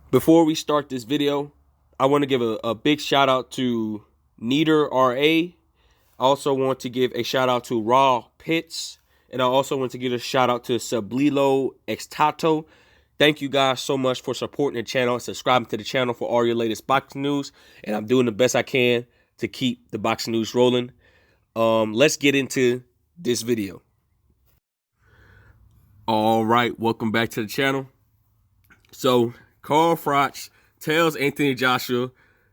Before we start this video, I want to give a big shout out to Neater RA. I also want to give a shout out to Raw Pits. And I also want to give a shout out to Sublilo Extato. Thank you guys so much for supporting the channel and subscribing to the channel for all your latest boxing news. And I'm doing the best I can to keep the boxing news rolling. Let's get into this video. All right, welcome back to the channel. So Carl Froch tells Anthony Joshua,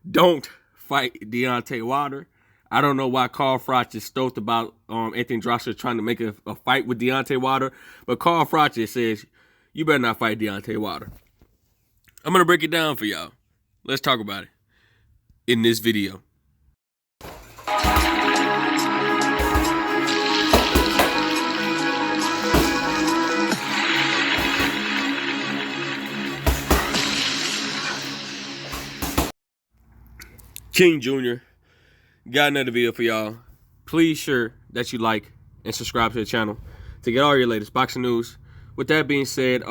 don't fight Deontay Wilder. I don't know why Carl Froch is stoked about Anthony Joshua trying to make a fight with Deontay Wilder, but Carl Froch says, you better not fight Deontay Wilder. I'm going to break it down for y'all. Let's talk about it in this video. King Jr. got another video for y'all. Please sure that you like and subscribe to the channel to get all your latest boxing news. With that being said,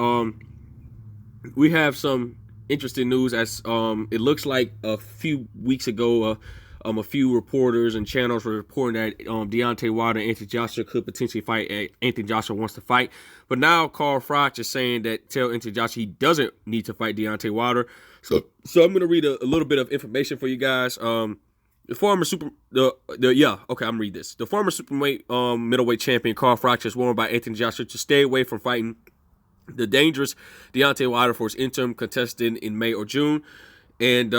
we have some interesting news. As it looks like a few weeks ago, a few reporters and channels were reporting that Deontay Wilder and Anthony Joshua could potentially fight. Anthony Joshua wants to fight, but now Carl Froch is saying that tell Anthony Joshua he doesn't need to fight Deontay Wilder. So I'm gonna read a little bit of information for you guys. I'm gonna read this. The former superweight middleweight champion Carl Froch is warned by Anthony Joshua to stay away from fighting the dangerous Deontay Wilder for his interim contestant in May or June. And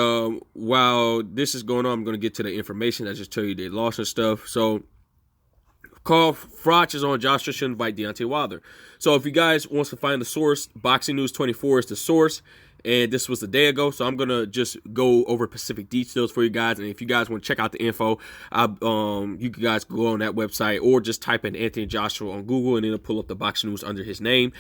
while this is going on, I'm going to get to the information. I just tell you they lost and stuff. So Carl Froch is on Joshua shouldn't fight Deontay Wilder. So if you guys wants to find the source, Boxing News 24 is the source. And this was a day ago, so I'm going to just go over specific details for you guys. And if you guys want to check out the info, you guys can go on that website or just type in Anthony Joshua on Google and it'll pull up the Boxing News under his name.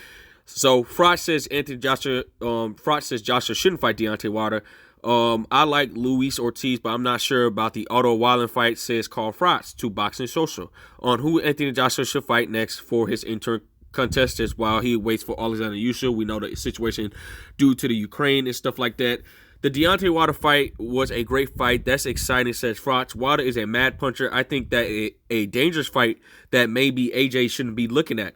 So Froch says Froch says Joshua shouldn't fight Deontay Wilder. I like Luis Ortiz, but I'm not sure about the Otto Wilder fight, says Carl Froch to Boxing Social on who Anthony Joshua should fight next for his interim contestants while he waits for Alexander Usyk. We know the situation due to the Ukraine and stuff like that. The Deontay Wilder fight was a great fight. That's exciting, says Froch. Wilder is a mad puncher. I think that a dangerous fight that maybe AJ shouldn't be looking at.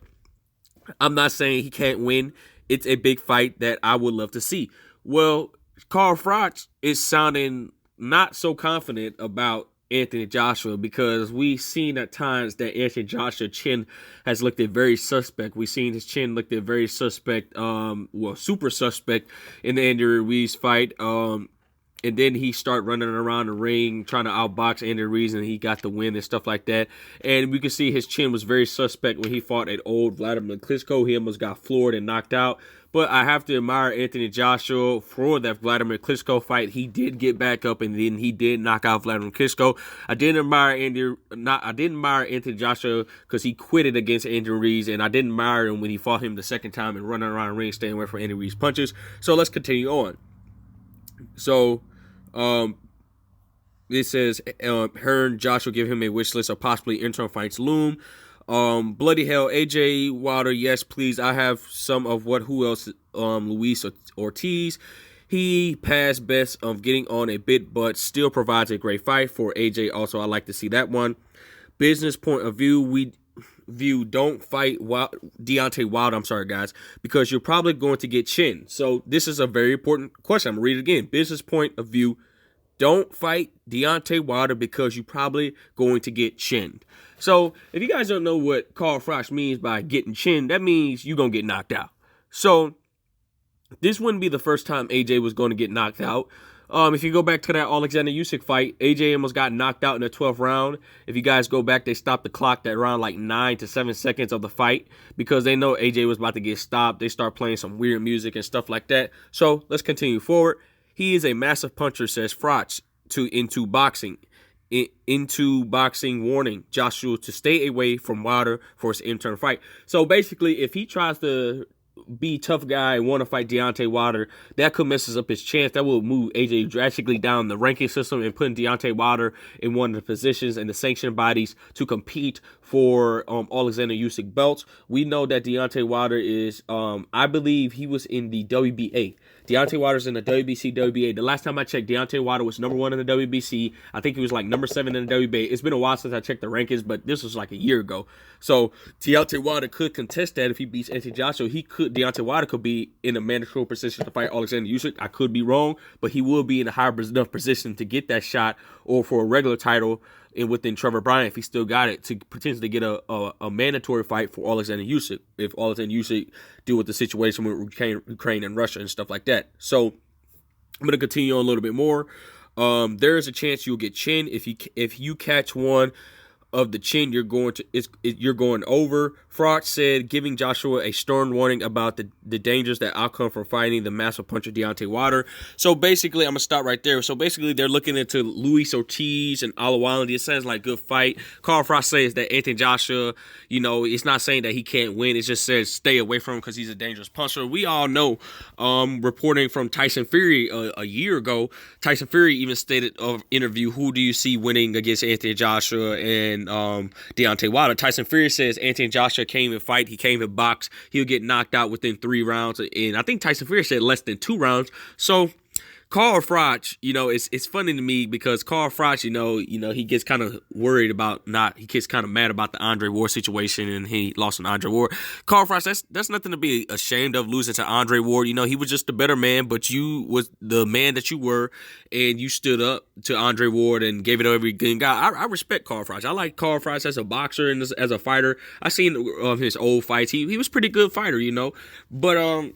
I'm not saying he can't win. It's a big fight that I would love to see. Well, Carl Froch is sounding not so confident about Anthony Joshua because we've seen at times that Anthony Joshua's chin has looked very suspect. We've seen his chin looked very suspect, super suspect in the Andy Ruiz fight. And then he started running around the ring trying to outbox Andy Ruiz, and he got the win and stuff like that. And we could see his chin was very suspect when he fought at old Vladimir Klitschko. He almost got floored and knocked out. But I have to admire Anthony Joshua for that Vladimir Klitschko fight. He did get back up, and then he did knock out Vladimir Klitschko. I didn't admire Anthony Joshua because he quitted against Andy Ruiz, and I didn't admire him when he fought him the second time and running around the ring, staying away from Andy Ruiz punches. So let's continue on. So, it says, her and Joshua give him a wish list of possibly interim fights loom. Bloody hell, AJ Wilder, yes, please. I have some of who else? Luis Ortiz. He passed best of getting on a bit, but still provides a great fight for AJ. Also, I like to see that one. Business point of view, don't fight Deontay Wilder, I'm sorry guys, because you're probably going to get chinned. So this is a very important question. I'm going to read it again. Business point of view, don't fight Deontay Wilder because you're probably going to get chinned. So if you guys don't know what Carl Froch means by getting chinned, that means you're going to get knocked out. So this wouldn't be the first time AJ was going to get knocked out. If you go back to that Alexander Usyk fight, AJ almost got knocked out in the 12th round. If you guys go back, they stopped the clock at around like 9 to 7 seconds of the fight because they know AJ was about to get stopped. They start playing some weird music and stuff like that. So let's continue forward. He is a massive puncher, says Froch into boxing. Into boxing, warning Joshua to stay away from Wilder for his interim fight. So basically, if he tries to be tough guy and want to fight Deontay Wilder, that could mess up his chance. That will move AJ drastically down the ranking system and putting Deontay Wilder in one of the positions in the sanctioned bodies to compete for Alexander Usyk belts. We know that Deontay Wilder is, I believe he was in the WBA. Deontay Wilder's in the WBC, WBA. The last time I checked, Deontay Wilder was #1 in the WBC. I think he was like #7 in the WBA. It's been a while since I checked the rankings, but this was like a year ago. So Deontay Wilder could contest that if he beats Anthony Joshua. Deontay Wilder could be in a mandatory position to fight Alexander Usyk. I could be wrong, but he will be in a high enough position to get that shot, or for a regular title within Trevor Bryan, if he still got it, to potentially get a mandatory fight for Alexander Usyk if Alexander Usyk deal with the situation with Ukraine and Russia and stuff like that. So I'm going to continue on a little bit more. There is a chance you'll get chin if you catch one of the chin. You're going over. Froch said, giving Joshua a stern warning about the dangers that outcome from fighting the massive puncher Deontay Wilder. So basically, I'm gonna stop right there. So basically, they're looking into Luis Ortiz and Alawaldi. It sounds like good fight. Carl Froch says that Anthony Joshua, it's not saying that he can't win. It just says stay away from him because he's a dangerous puncher. We all know, reporting from Tyson Fury a year ago, Tyson Fury even stated of interview, who do you see winning against Anthony Joshua and Deontay Wilder? Tyson Fury says Anthony Joshua came and fight. He came and box. He'll get knocked out within 3 rounds. And I think Tyson Fury said less than 2 rounds. So Carl Froch, it's funny to me because Carl Froch, he gets kind of worried about he gets kind of mad about the Andre Ward situation, and he lost an Andre Ward. Carl Froch, that's nothing to be ashamed of, losing to Andre Ward. He was just a better man, but you was the man that you were, and you stood up to Andre Ward and gave it every good guy. I respect Carl Froch. I like Carl Froch as a boxer and as a fighter. I seen his old fights. He was a pretty good fighter, But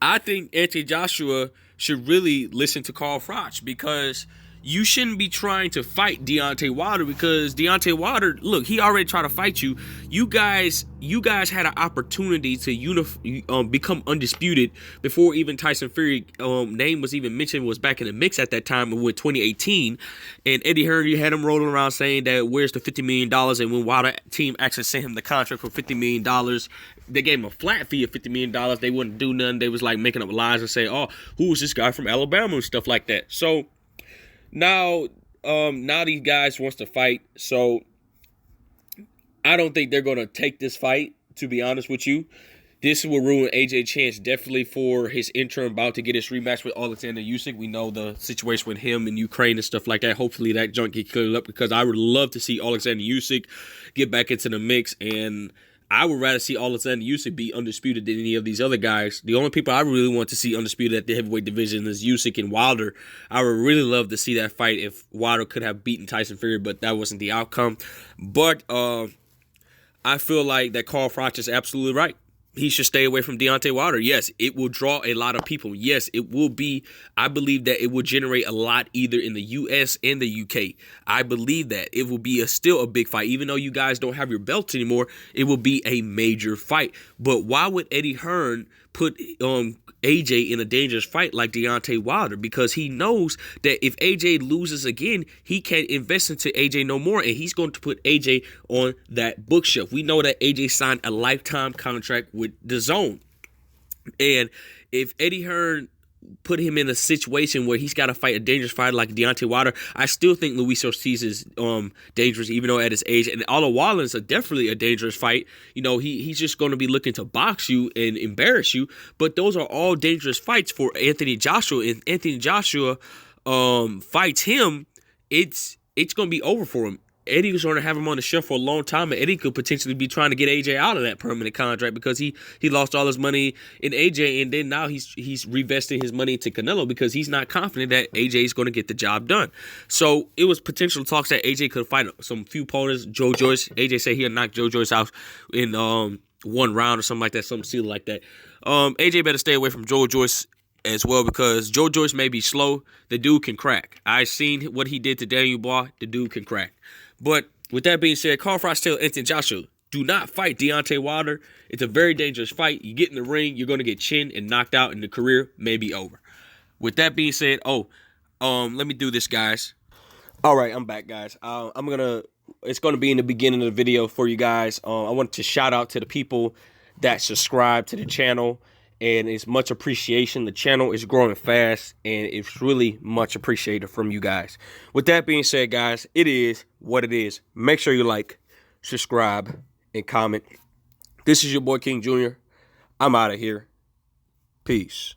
I think Anthony Joshua should really listen to Carl Froch, because you shouldn't be trying to fight Deontay Wilder, because Deontay Wilder, look, he already tried to fight you. You guys had an opportunity to become undisputed before even Tyson Fury name was even mentioned, was back in the mix at that time with 2018. And Eddie Hearn, you had him rolling around saying that where's the $50 million, and when Wilder team actually sent him the contract for $50 million, they gave him a flat fee of $50 million. They wouldn't do nothing. They was like making up lies and say, oh, who is this guy from Alabama and stuff like that. So now these guys wants to fight. So I don't think they're going to take this fight, to be honest with you. This will ruin AJ chance definitely for his interim bout to get his rematch with Alexander Usyk. We know the situation with him in Ukraine and stuff like that. Hopefully that junk get cleared up, because I would love to see Alexander Usyk get back into the mix, and I would rather see Alexander Usyk be undisputed than any of these other guys. The only people I really want to see undisputed at the heavyweight division is Usyk and Wilder. I would really love to see that fight if Wilder could have beaten Tyson Fury, but that wasn't the outcome. But I feel like that Carl Froch is absolutely right. He should stay away from Deontay Wilder. Yes, it will draw a lot of people. Yes, it will be. I believe that it will generate a lot either in the U.S. and the U.K. I believe that it will be still a big fight. Even though you guys don't have your belts anymore, it will be a major fight. But why would Eddie Hearn put AJ in a dangerous fight like Deontay Wilder? Because he knows that if AJ loses again, he can't invest into AJ no more, and he's going to put AJ on that bookshelf. We know that AJ signed a lifetime contract with DAZN, and if Eddie Hearn put him in a situation where he's got to fight a dangerous fighter like Deontay Wilder, I still think Luis Ortiz is dangerous, even though at his age. And Alawaldi is definitely a dangerous fight. He's just going to be looking to box you and embarrass you. But those are all dangerous fights for Anthony Joshua. And Anthony Joshua fights him, it's going to be over for him. Eddie was going to have him on the shelf for a long time, and Eddie could potentially be trying to get AJ out of that permanent contract because he lost all his money in AJ, and then now he's reinvesting his money into Canelo because he's not confident that AJ is going to get the job done. So it was potential talks that AJ could fight some few opponents. Joe Joyce, AJ said he'll knock Joe Joyce out in 1 round or something like that, something silly like that. AJ better stay away from Joe Joyce as well, because Joe Joyce may be slow. The dude can crack. I've seen what he did to Daniel Bois. The dude can crack. But with that being said, Carl Froch tells Anthony Joshua, do not fight Deontay Wilder. It's a very dangerous fight. You get in the ring, you're going to get chinned and knocked out, and the career may be over. With that being said, let me do this, guys. All right, I'm back, guys. It's going to be in the beginning of the video for you guys. I want to shout out to the people that subscribe to the channel, and it's much appreciation. The channel is growing fast, and it's really much appreciated from you guys. With that being said, guys, it is what it is. Make sure you like, subscribe, and comment. This is your boy King Jr. I'm out of here. Peace.